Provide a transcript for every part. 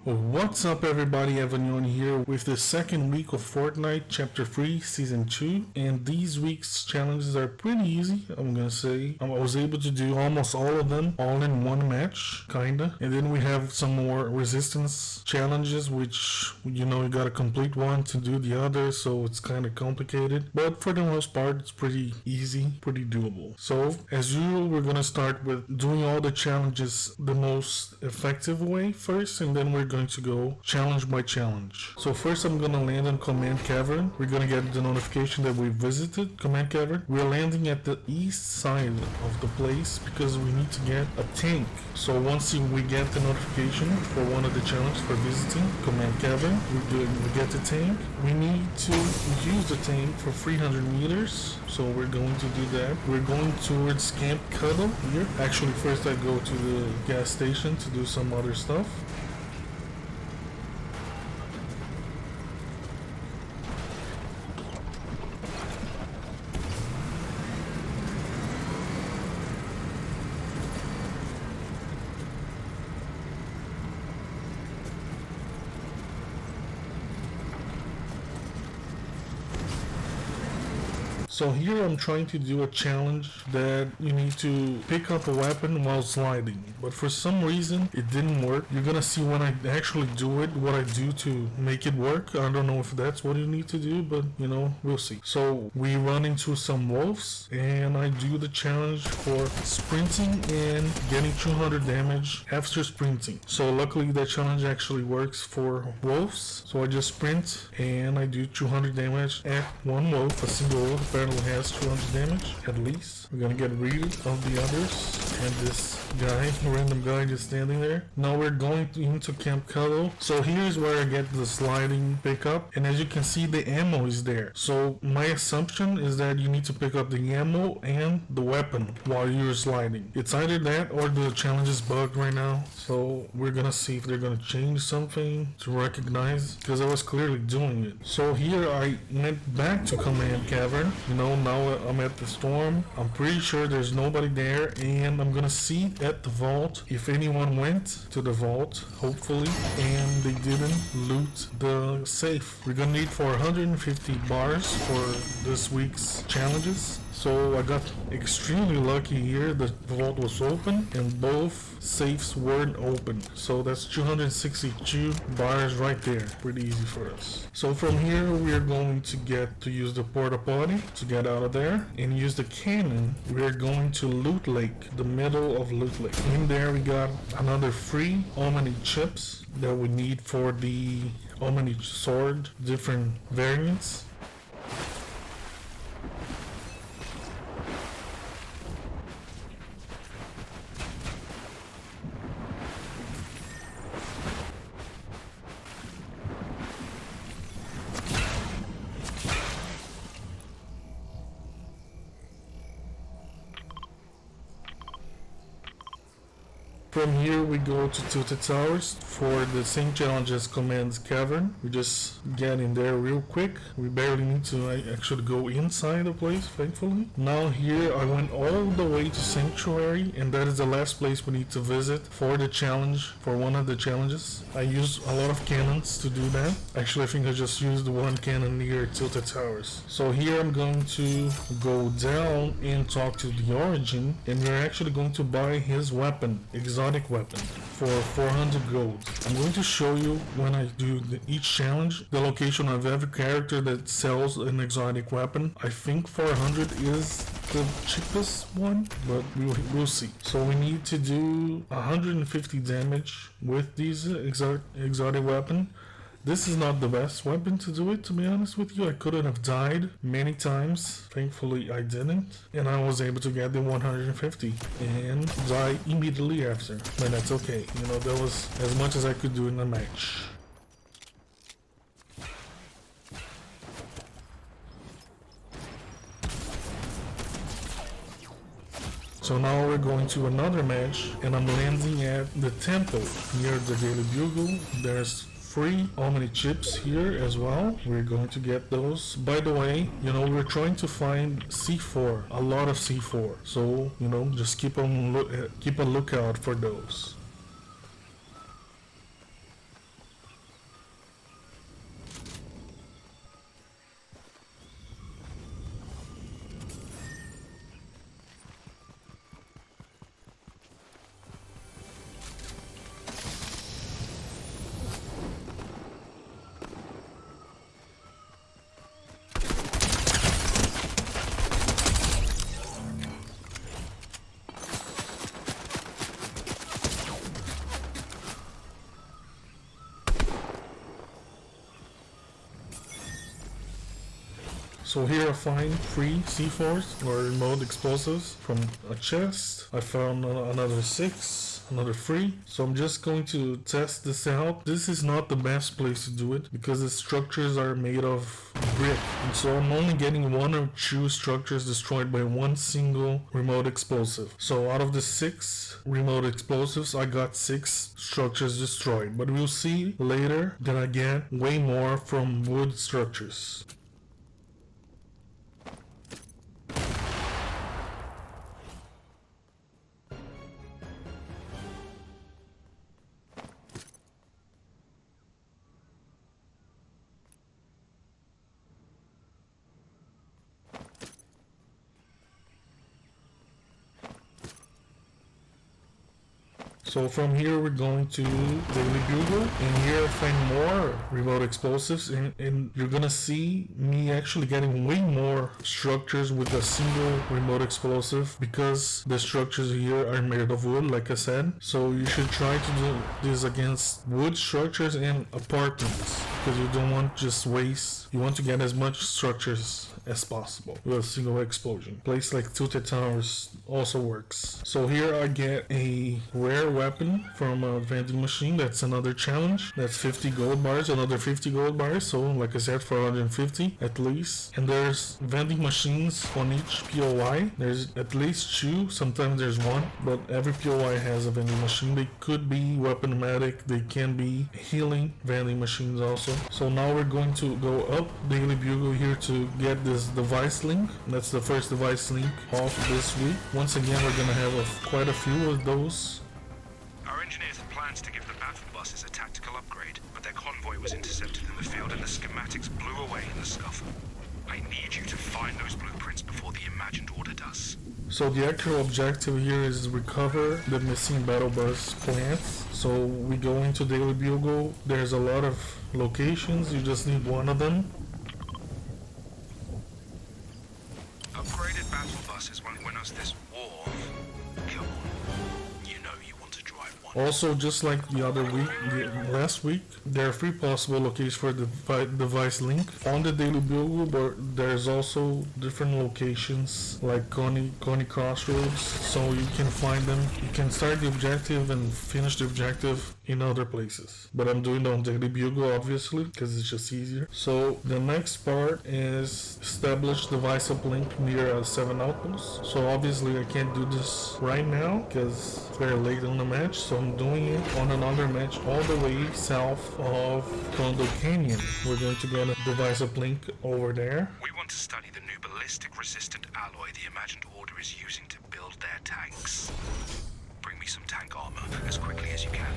What's up everybody, Evan here with the second week of Fortnite Chapter 3 Season 2, and these week's challenges are pretty easy, I'm gonna say. I was able to do almost all of them all in one match, kinda. And then we have some more resistance challenges, which, you gotta complete one to do the other, so it's kinda complicated. But for the most part, it's pretty easy, pretty doable. So, as usual, we're gonna start with doing all the challenges the most effective way first, and then we're going to go challenge by challenge. So first I'm gonna land on Command Cavern. We're gonna get the notification that we visited Command Cavern. We're landing at the east side of the place because we need to get a tank. So once we get the notification for one of the challenges for visiting Command Cavern, we get the tank. We need to use the tank for 300 meters. So we're going to do that. We're going towards Camp Condo here. Actually, first I go to the gas station to do some other stuff. So here I'm trying to do a challenge that you need to pick up a weapon while sliding, but for some reason it didn't work. You're gonna see when I actually do it, what I do to make it work. I don't know if that's what you need to do, but we'll see. So we run into some wolves and I do the challenge for sprinting and getting 200 damage after sprinting. So luckily that challenge actually works for wolves. So I just sprint and I do 200 damage at one wolf, a single wolf. Apparently has 200 damage at least. We're gonna get rid of the others and this guy, random guy just standing there. Now we're going into Camp Condo. So here's where I get the sliding pickup, and as you can see the ammo is there. So my assumption is that you need to pick up the ammo and the weapon while you're sliding. It's either that or the challenge is bugged right now. So we're gonna see if they're gonna change something to recognize, because I was clearly doing it. So here I went back to Command Cavern. Now I'm at the storm. I'm pretty sure there's nobody there, and I'm gonna see at the vault if anyone went to the vault, hopefully, and they didn't loot the safe. We're gonna need 450 bars for this week's challenges. So I got extremely lucky here. The vault was open and both safes weren't open. So that's 262 bars right there. Pretty easy for us. So from here we are going to get to use the porta potty to get out of there and use the cannon. We are going to Loot Lake, the middle of Loot Lake. In there we got another 3 Omni chips that we need for the Omni sword, different variants. From here we go to Tilted Towers for the same challenge as Command Cavern. We just get in there real quick. We barely need to actually go inside the place, thankfully. Now here I went all the way to Sanctuary, and that is the last place we need to visit for the challenge, for one of the challenges. I used a lot of cannons to do that. Actually I think I just used one cannon near Tilted Towers. So here I'm going to go down and talk to the Origin, and we're actually going to buy his weapon, exotic weapon, for 400 gold. I'm going to show you when I do each challenge the location of every character that sells an exotic weapon. I think 400 is the cheapest one, but we'll see. So we need to do 150 damage with these exotic weapon. This is not the best weapon to do it, to be honest with you. I couldn't have died many times. Thankfully I didn't. And I was able to get the 150 and die immediately after. But that's okay. That was as much as I could do in a match. So now we're going to another match, and I'm landing at the temple near the Daily Bugle. There's 3 Omni chips here as well. We're going to get those. By the way, we're trying to find C4, a lot of C4. So, just keep a lookout for those. So here I find 3 C4s or remote explosives from a chest. I found another 6, another 3. So I'm just going to test this out. This is not the best place to do it because the structures are made of brick. And so I'm only getting 1 or 2 structures destroyed by one single remote explosive. So out of the 6 remote explosives, I got 6 structures destroyed. But we'll see later that I get way more from wood structures. So from here we're going to Daily Bugle, and here I find more remote explosives, and you're gonna see me actually getting way more structures with a single remote explosive because the structures here are made of wood, like I said. So you should try to do this against wood structures and apartments because you don't want just waste. You want to get as much structures as possible with a single explosion. Place like Tilted Towers also works. So here I get a rare weapon from a vending machine. That's another challenge. That's 50 gold bars, another 50 gold bars. So like I said, 450 at least. And there's vending machines on each POI. There's at least 2, sometimes there's 1, but every POI has a vending machine. They could be weaponomatic, they can be healing vending machines also. So now we're going to go up Daily Bugle here to get this device link. That's the first device link of this week. Once again, we're gonna have quite a few of those. Our engineers had plans to give the battle buses a tactical upgrade, but their convoy was intercepted in the field and the schematics blew away in the scuffle. I need you to find those blueprints before the imagined order does. So the actual objective here is recover the missing battle bus plants. So we go into Daily Bugle. There's a lot of locations, you just need one of them. Upgraded battle buses won't win us this war. Come on, you know you want to drive one. Also, just like the other week, last week, there are 3 possible locations for the device link on the Daily Bugle, but there's also different locations like Coney Crossroads, so you can find them. You can start the objective and finish the objective in other places, but I'm doing it on Daily Bugle obviously because it's just easier. So the next part is establish Device Uplink near 7 Outpost. So obviously I can't do this right now because it's very late on the match, so I'm doing it on another match all the way south of Condo Canyon. We're going to get a Device Uplink over there. We want to study the new ballistic resistant alloy the imagined order is using to build their tanks. Bring me some tank armor as quickly as you can.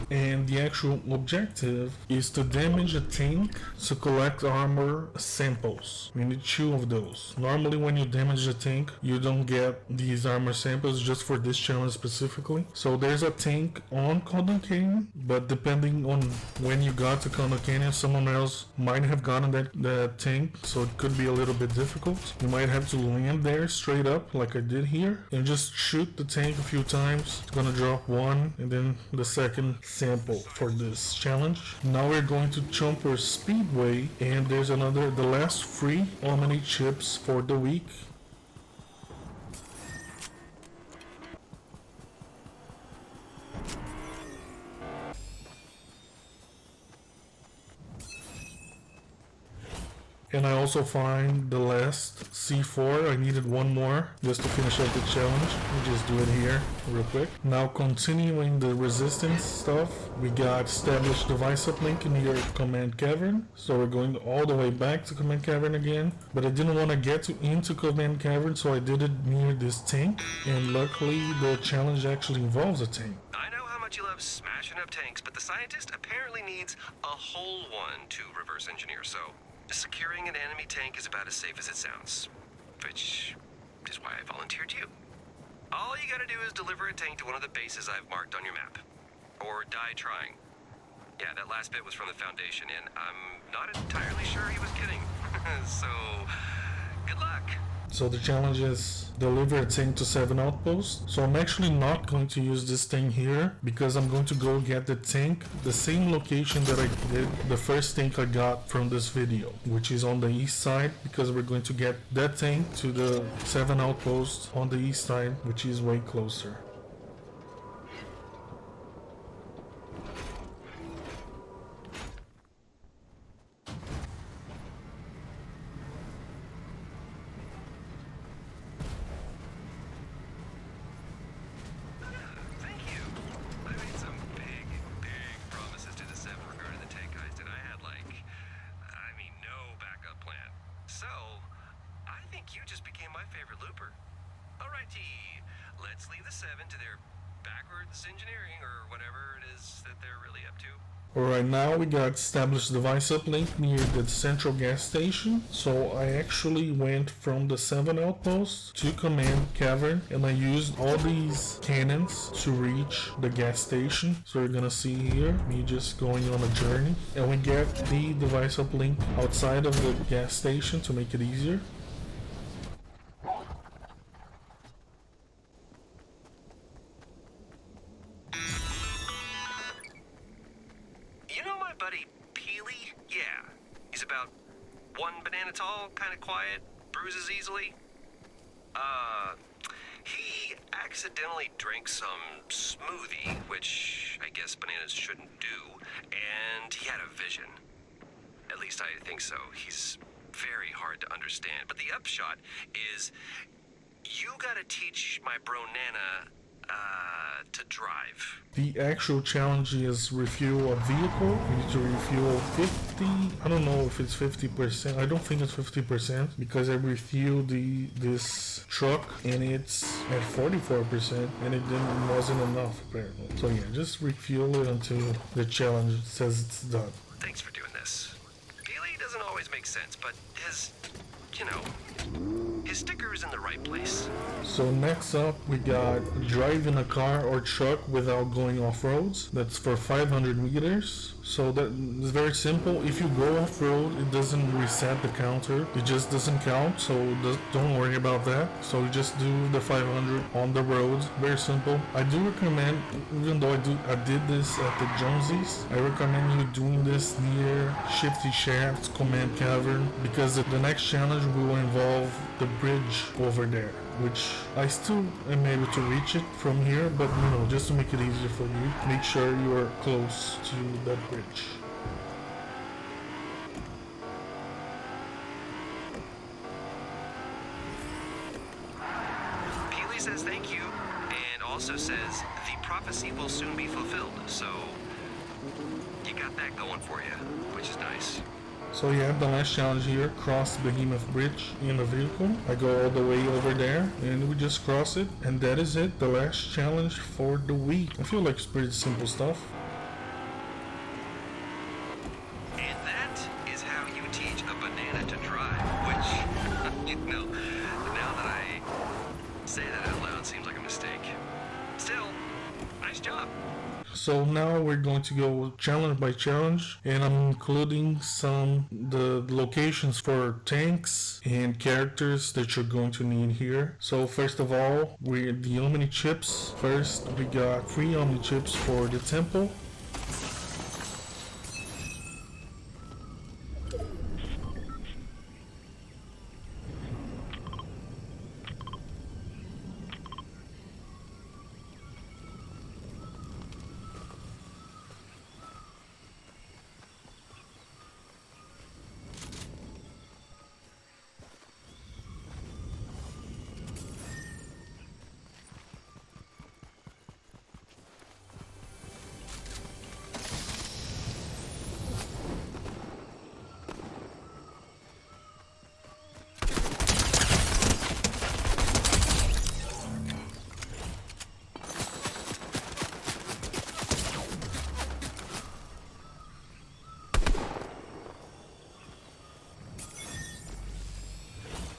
And the actual objective is to damage a tank to collect armor samples. We need 2 of those. Normally when you damage a tank, you don't get these armor samples just for this challenge specifically. So there's a tank on Condo Canyon, but depending on when you got to Condo Canyon, someone else might have gotten that tank, so it could be a little bit difficult. You might have to land there straight up like I did here and just shoot the tank a few times. It's gonna drop 1 and then the second sample for this challenge. Now we're going to Chonker Speedway, and there's the last 3 Omni chips for the week. And I also find the last C4. I needed 1 more just to finish up the challenge. We'll just do it here real quick. Now continuing the resistance stuff, we got established Device Uplink near Command Cavern. So we're going all the way back to Command Cavern again. But I didn't want to get into Command Cavern, so I did it near this tank. And luckily the challenge actually involves a tank. I know how much you love smashing up tanks, but the scientist apparently needs a whole one to reverse engineer, so securing an enemy tank is about as safe as it sounds, which is why I volunteered you. All you gotta do is deliver a tank to one of the bases I've marked on your map. Or die trying. Yeah, that last bit was from the Foundation, and I'm not entirely sure he was kidding. So, good luck. So the challenge is deliver a tank to 7 outposts. So I'm actually not going to use this thing here because I'm going to go get the tank, the same location that I did the first tank I got from this video, which is on the east side, because we're going to get that tank to the 7 outposts on the east side, which is way closer. Let's leave the 7 to their backwards engineering or whatever it is that they're really up to. Alright, now we got established Device Uplink near the central gas station. So I actually went from the 7 outposts to command Cavern, and I used all these cannons to reach the gas station. So you're gonna see here me just going on a journey, and we get the Device Uplink outside of the gas station to make it easier. Kind of quiet, bruises easily. He accidentally drank some smoothie, which I guess bananas shouldn't do, and he had a vision. At least I think so. He's very hard to understand. But the upshot is, you gotta teach my bro Nana, to drive. The actual challenge is refuel a vehicle. You need to refuel 50, I don't know if it's 50%, I don't think it's 50% because I refueled this truck and it's at 44% and it wasn't enough apparently. So yeah, just refuel it until the challenge says it's done. Thanks for doing this. Peely doesn't always make sense, but his sticker is in the right place. So next up we got driving a car or truck without going off-roads. That's for 500 meters. So that is very simple. If you go off-road, it doesn't reset the counter. It just doesn't count, so don't worry about that. So you just do the 500 on the roads. Very simple. I do recommend, even though I did this at the Jonesies, I recommend you doing this near Shifty Shafts, Command Cavern, because the next challenge will involve the bridge over there, which I still am able to reach it from here, but just to make it easier for you, make sure you are close to that bridge. Peely says thank you, and also says the prophecy will soon be fulfilled, so you got that going for you, which is nice. So yeah, the last challenge here, cross Behemoth Bridge in a vehicle. I go all the way over there and we just cross it, and that is it, the last challenge for the week. I feel like it's pretty simple stuff. And that is how you teach a banana to drive, which, now that I say that out loud seems like a mistake. Still, nice job. So now we're going to go challenge by challenge, and I'm including the locations for tanks and characters that you're going to need here. So first of all, the Omni chips. First, we got 3 Omni chips for the temple.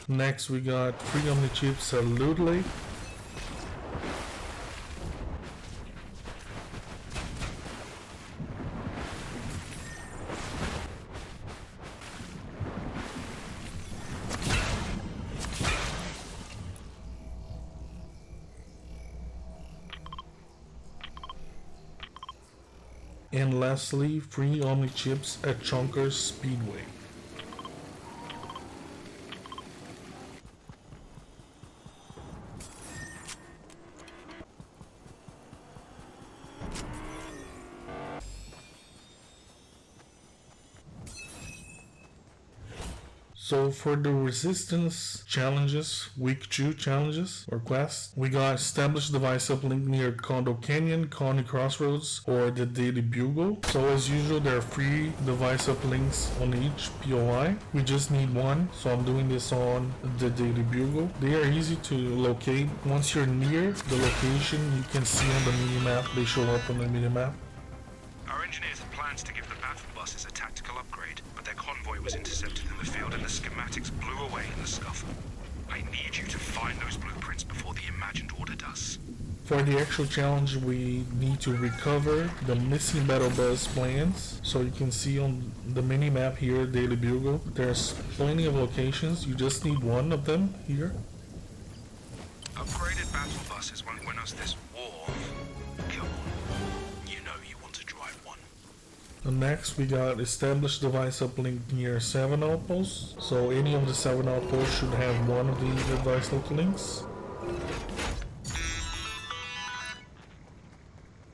Next, we got 3 Omni chips at Loot Lake. And lastly, free Omni chips at Chonker Speedway. So for the resistance challenges, week 2 challenges or quests, we got established device uplink near Condo Canyon, Coney Crossroads, or the Daily Bugle. So as usual, there are 3 device uplinks on each POI. We just need one, so I'm doing this on the Daily Bugle. They are easy to locate. Once you're near the location, you can see on the mini-map, they show up on the mini-map. Our engineers had plans to give the battle buses a tactical upgrade, but their convoy was intercepted in the field and the schematics blew away in the scuffle. I need you to find those blueprints before the imagined order does. For the actual challenge, we need to recover the missing battle bus plans. So you can see on the mini map here, Daily Bugle, there's plenty of locations. You just need one of them here. Upgraded battle buses won't win us this war. Come on, you know you want to drive one. And next, we got established device uplink near 7 outposts. So any of the 7 outposts should have one of these device uplinks.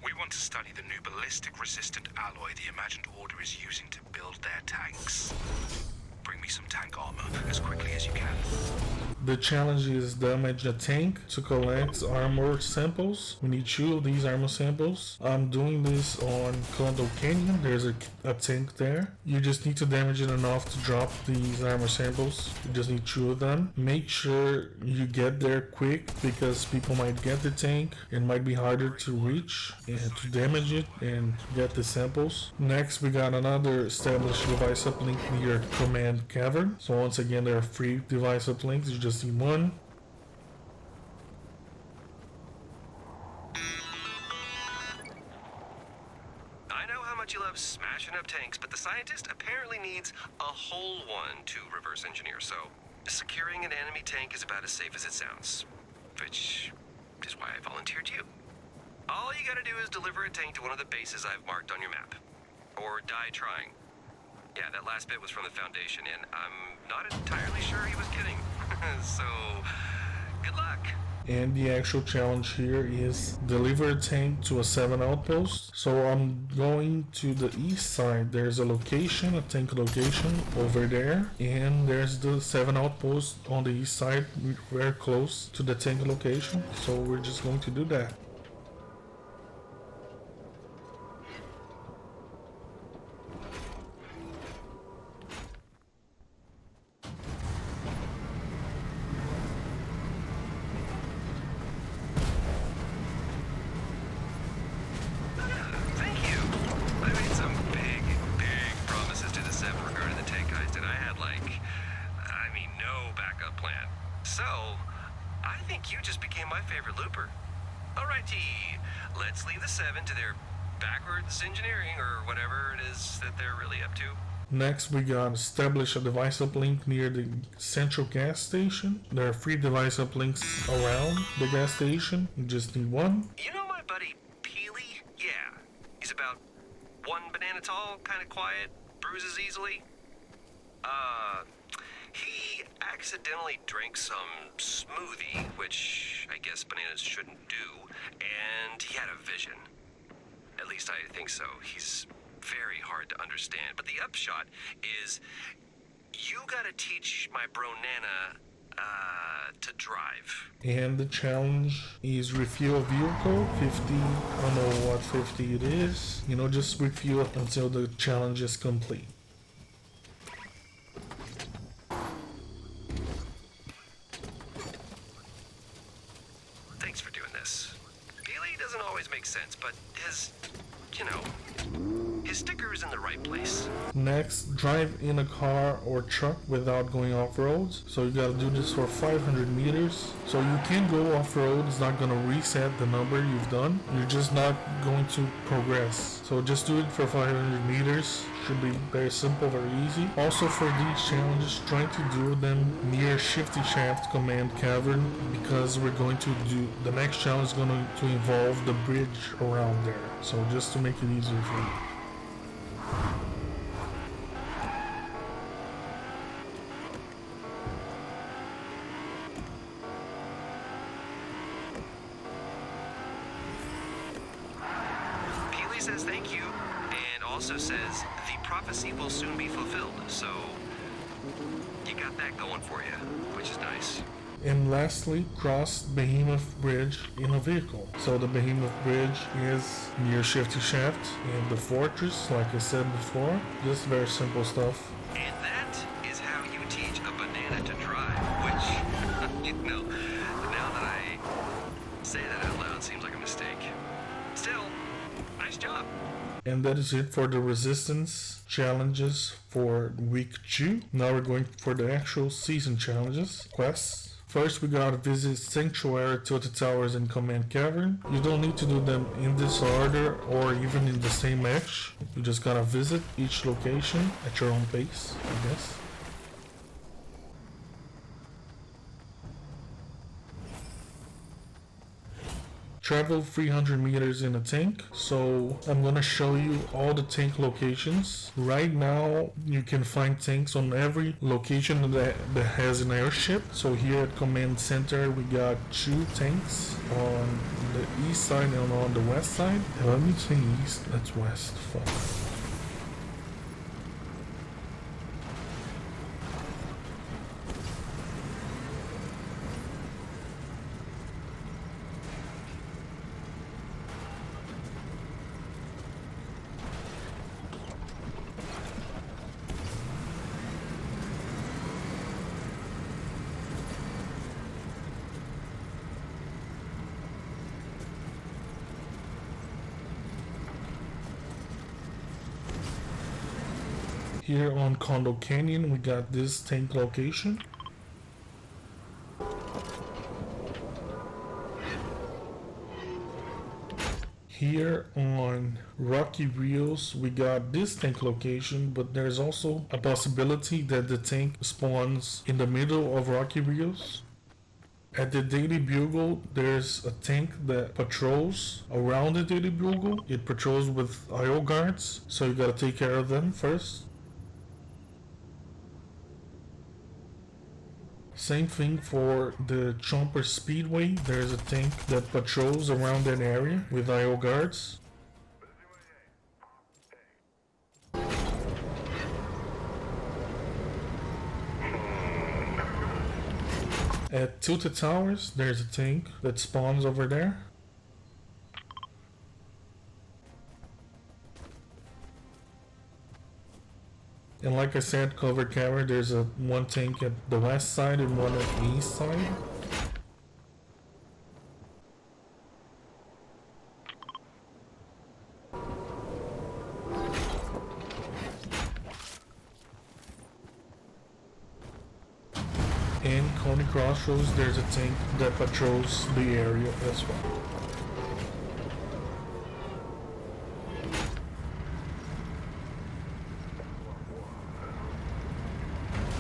We want to study the new ballistic resistant alloy the imagined order is using to build their tanks. Bring me some tank armor as quickly as you can. The challenge is damage a tank to collect armor samples. We need 2 of these armor samples. I'm doing this on Condo Canyon. There's a tank there. You just need to damage it enough to drop these armor samples. You just need 2 of them. Make sure you get there quick because people might get the tank. It might be harder to reach and to damage it and get the samples. Next, we got another established device uplink near Command Cavern. So once again, there are 3 device uplinks. You just need one. I know how much you love smashing up tanks, but the scientist apparently needs a whole one to reverse engineer, so securing an enemy tank is about as safe as it sounds. Which is why I volunteered you. All you gotta do is deliver a tank to one of the bases I've marked on your map. Or die trying. Yeah, that last bit was from the Foundation, and I'm not entirely sure he was kidding. So, good luck. And the actual challenge here is deliver a tank to a 7 outpost. So I'm going to the east side. There's a location, a tank location over there. And there's the 7 outpost on the east side, very close to the tank location. So we're just going to do that. So, I think you just became my favorite looper. Alrighty, let's leave the 7 to their backwards engineering or whatever it is that they're really up to. Next, we got establish a device uplink near the central gas station. There are 3 device uplinks around the gas station. You just need one. You know my buddy Peely? Yeah, he's about 1 banana tall, kind of quiet, bruises easily. He accidentally drank some smoothie, which I guess bananas shouldn't do, and he had a vision. At least I think so. He's very hard to understand, but the upshot is you gotta teach my bro Nana to drive. And the challenge is refuel vehicle 50. I don't know what 50 it is. You know, just refuel until the challenge is complete. Thanks for doing this. Peely doesn't always make sense, but his sticker is in the right place. Next, drive in a car or truck without going off-roads. So you gotta do this for 500 meters. So you can go off-road, it's not gonna reset the number you've done. You're just not going to progress. So just do it for 500 meters. Should be very simple, very easy. Also for these challenges, try to do them near Shifty Shaft Command Cavern because we're going to do, the next challenge is going to involve the bridge around there. So just to make it easier for you. says thank you, and also says the prophecy will soon be fulfilled, so you got that going for you, which is nice. And lastly, cross Behemoth Bridge in a vehicle. So the Behemoth Bridge is near Shifty Shaft and the fortress, like I said before. Just very simple stuff. And that is how you teach a banana to drive, which, you know, now that I say that out loud seems like a mistake. Still, nice job. And that is it for the resistance challenges for week 2. Now we're going for the actual season challenges, quests. First, we gotta visit Sanctuary, Tilted Towers, and Command Cavern. You don't need to do them in this order or even in the same match. You just gotta visit each location at your own pace, I guess. Travel 300 meters in a tank. So I'm gonna show you all the tank locations. Right now you can find tanks on every location that has an airship. So here at Command Center we got 2 tanks on the east side and on the west side. Let me say east, that's west. Fuck. Here on Condo Canyon, we got this tank location. Here on Rocky Reels, we got this tank location, but there's also a possibility that the tank spawns in the middle of Rocky Reels. At the Daily Bugle, there's a tank that patrols around the Daily Bugle. It patrols with IO guards, so you gotta take care of them first. Same thing for the Chonker Speedway. There's a tank that patrols around that area with IO guards. At Tilted Towers, there's a tank that spawns over there. And like I said, cover Cavern, there's one tank at the west side and one at the east side. And Coney Crossroads, there's a tank that patrols the area as well.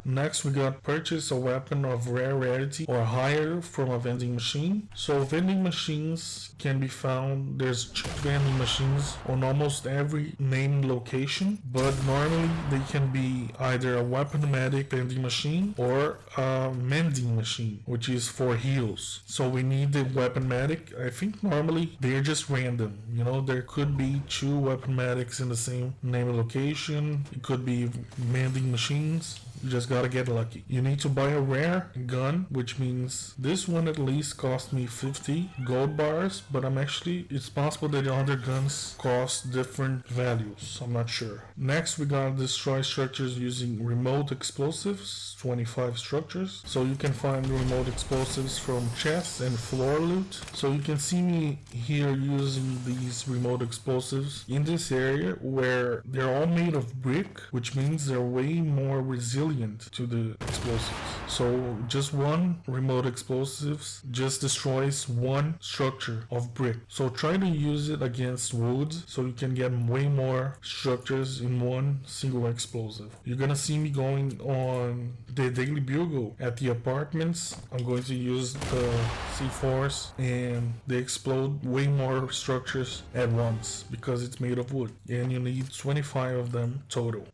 Next, we got purchase a weapon of rarity or higher from a vending machine. So vending machines can be found, there's vending machines on almost every named location, but normally they can be either a weaponomatic vending machine or a mending machine, which is for heals. So we need the weaponomatic. I think normally they're just random, you know, there could be 2 weaponomatics in the same named location. It could be mending machines. You just gotta get lucky. You need to buy a rare gun, which means this one at least cost me 50 gold bars, but it's possible that the other guns cost different values. I'm not sure. Next, we gotta destroy structures using remote explosives, 25 structures. So you can find remote explosives from chests and floor loot. So you can see me here using these remote explosives in this area where they're all made of brick, which means they're way more resilient to the explosives. So just one remote explosives just destroys one structure of brick. So try to use it against wood so you can get way more structures in one single explosive. You're gonna see me going on the Daily Bugle at the apartments. I'm going to use the C4s and they explode way more structures at once because it's made of wood and you need 25 of them total.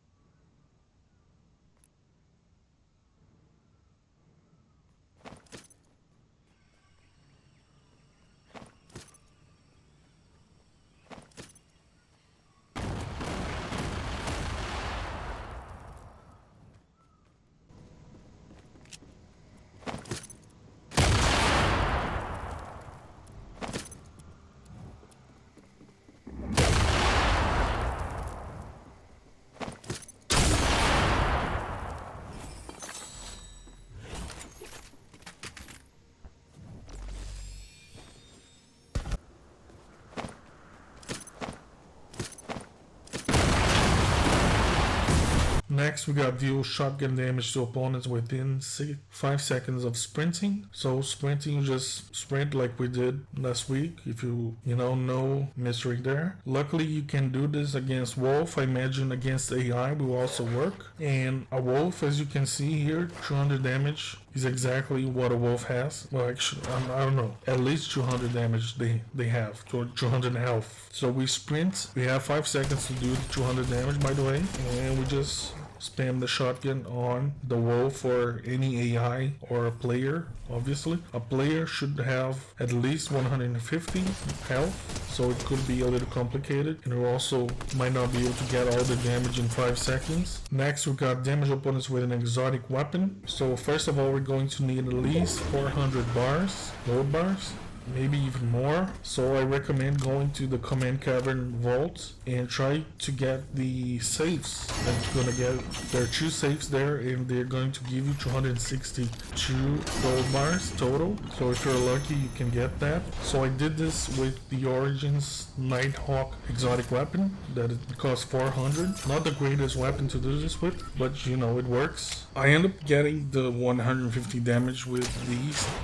Next, we got deal shotgun damage to opponents within 5 seconds of sprinting. So sprinting, you just sprint like we did last week. If no mystery there. Luckily, you can do this against wolf. I imagine against AI will also work. And a wolf, as you can see here, 200 damage is exactly what a wolf has. Well, actually, I don't know. At least 200 damage they have, 200 health. So we sprint. We have 5 seconds to do the 200 damage, by the way, and we just spam the shotgun on the wolf or any AI or a player. Obviously, a player should have at least 150 health, so it could be a little complicated, and you also might not be able to get all the damage in 5 seconds. Next, we got damage opponents with an exotic weapon. So first of all, we're going to need at least 400 bars, gold bars, maybe even more. So I recommend going to the command cavern vault and try to get the safes that you're gonna get. There are 2 safes there, and they're going to give you 262 gold bars total. So if you're lucky, you can get that. So I did this with the Origins Nighthawk exotic weapon that it costs 400. Not the greatest weapon to do this with, but it works. I end up getting the 150 damage with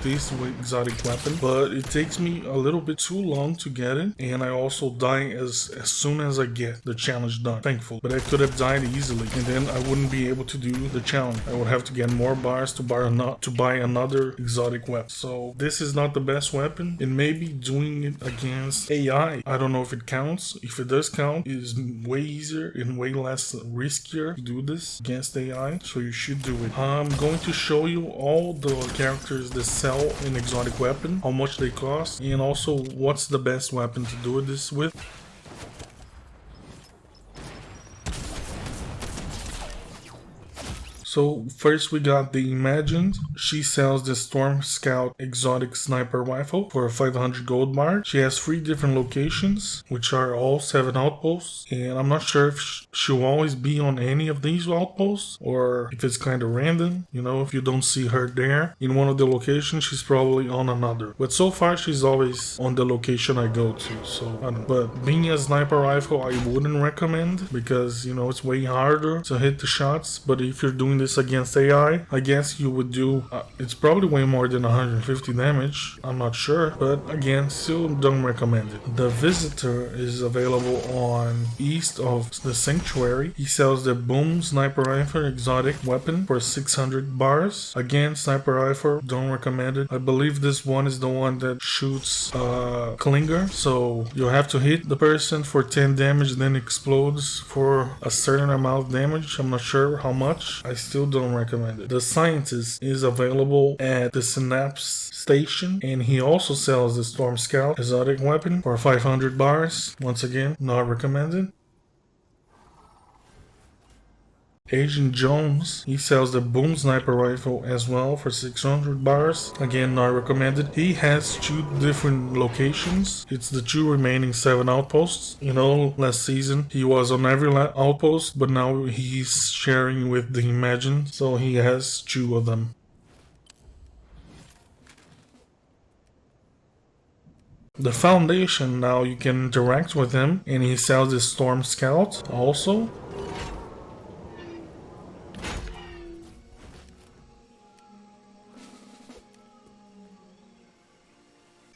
this exotic weapon, but it takes me a little bit too long to get it, and I also die as soon as I get the challenge done, thankfully. But I could have died easily, and then I wouldn't be able to do the challenge. I would have to get more bars to buy another exotic weapon. So this is not the best weapon, and maybe doing it against AI, I don't know if it counts. If it does count, it is way easier and way less riskier to do this against AI, so you should do it. I'm going to show you all the characters that sell an exotic weapon, how much they cost, and also what's the best weapon to do this with. So first we got the Imagined. She sells the Storm Scout exotic sniper rifle for 500 gold bar. She has 3 different locations, which are all 7 outposts, and I'm not sure if she'll always be on any of these outposts or if it's kind of random. If you don't see her there in one of the locations, she's probably on another. But so far she's always on the location I go to, so I don't know. But being a sniper rifle, I wouldn't recommend, because it's way harder to hit the shots. But if you're doing this against AI, I guess you would do it's probably way more than 150 damage. I'm not sure, but again, still don't recommend it. The Visitor is available on east of the Sanctuary. He sells the Boom sniper rifle exotic weapon for 600 bars. Again, sniper rifle, don't recommend it. I believe this one is the one that shoots Klinger, so you'll have to hit the person for 10 damage, then explodes for a certain amount of damage. I'm not sure how much. I still don't recommend it. The Scientist is available at the Synapse station, and he also sells the Storm Scout exotic weapon for 500 bars. Once again, not recommended. Agent Jones, he sells the Boom sniper rifle as well for 600 bars. Again, not recommended. He has 2 different locations. It's the 2 remaining 7 outposts. Last season he was on every outpost, but now he's sharing with the Imagine, so he has 2 of them. The Foundation, now you can interact with him, and he sells the Storm Scout also.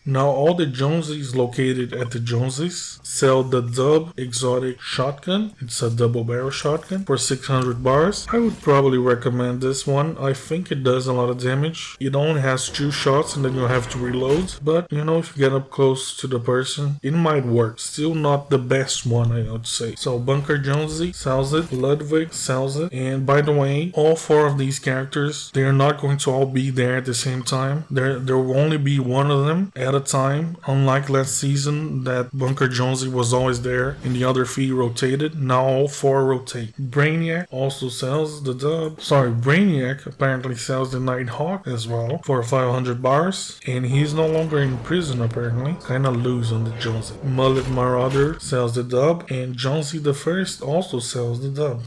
Now all the Jonesies located at the Jonesies sell the Dub exotic shotgun. It's a double barrel shotgun for 600 bars. I would probably recommend this one. I think it does a lot of damage. It only has 2 shots and then you'll have to reload. But if you get up close to the person, it might work. Still not the best one, I would say. So Bunker Jonesy sells it. Ludwig sells it. And by the way, all 4 of these characters, they're not going to all be there at the same time. There will only be one of them at a time, unlike last season that Bunker Jonesy was always there and the other 3 rotated. Now all 4 rotate. Brainiac also sells the dub. Brainiac apparently sells the Nighthawk as well for 500 bars, and he's no longer in prison apparently. Kinda loose on the Jonesy. Mullet Marauder sells the dub, and Jonesy the First also sells the dub.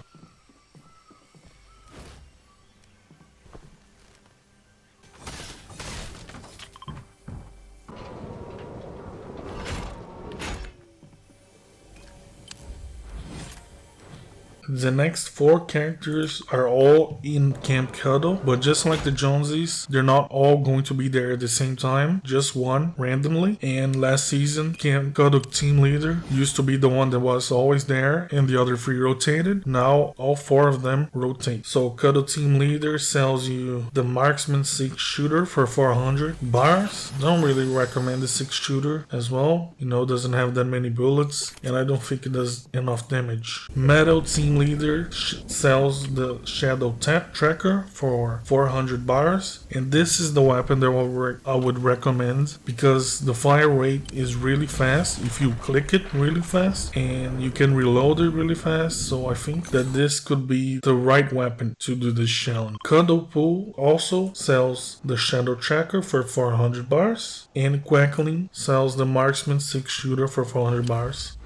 The next 4 characters are all in Camp Condo, but just like the Jonesies, they're not all going to be there at the same time, just one randomly. And last season, Camp Condo team leader used to be the one that was always there and the other 3 rotated. Now all 4 of them rotate. So Condo team leader sells you the Marksman 6 shooter for 400 bars. Don't really recommend the 6 shooter as well. You know, doesn't have that many bullets and I don't think it does enough damage. Metal team leader sells the Shadow Tracker for 400 bars, and this is the weapon that I would recommend because the fire rate is really fast if you click it really fast, and you can reload it really fast. So I think that this could be the right weapon to do this challenge. Condo Pool also sells the Shadow Tracker for 400 bars, and Quackling sells the Marksman 6 shooter for 400 bars.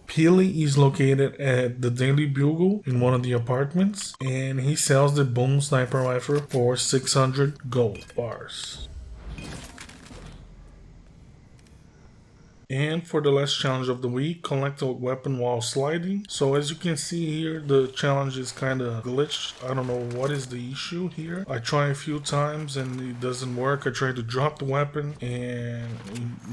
Peely is located at the Daily Bugle in one of the apartments, and he sells the Boom Sniper Rifle for 600 gold bars. And for the last challenge of the week, collect a weapon while sliding. So as you can see here, the challenge is kind of glitched. I don't know what is the issue here. I try a few times and it doesn't work. I try to drop the weapon and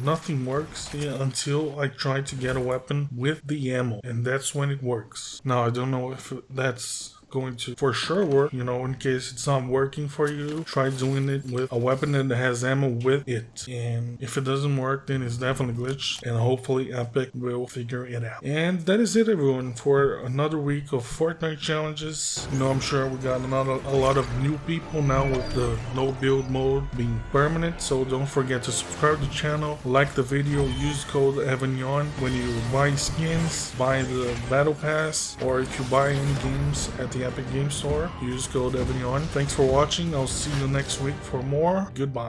nothing works until I try to get a weapon with the ammo, and that's when it works. Now I don't know if that's going to for sure work. You know, in case it's not working for you, try doing it with a weapon that has ammo with it, and if it doesn't work, then it's definitely glitched, and hopefully Epic will figure it out. And that is it, everyone, for another week of Fortnite challenges. You know, I'm sure we got a lot of new people now with the no build mode being permanent, so don't forget to subscribe to the channel, like the video, use code EVANYON when you buy skins, buy the battle pass, or if you buy any games at the Epic Game Store, use code EVANYON. Thanks for watching. I'll see you next week for more. Goodbye.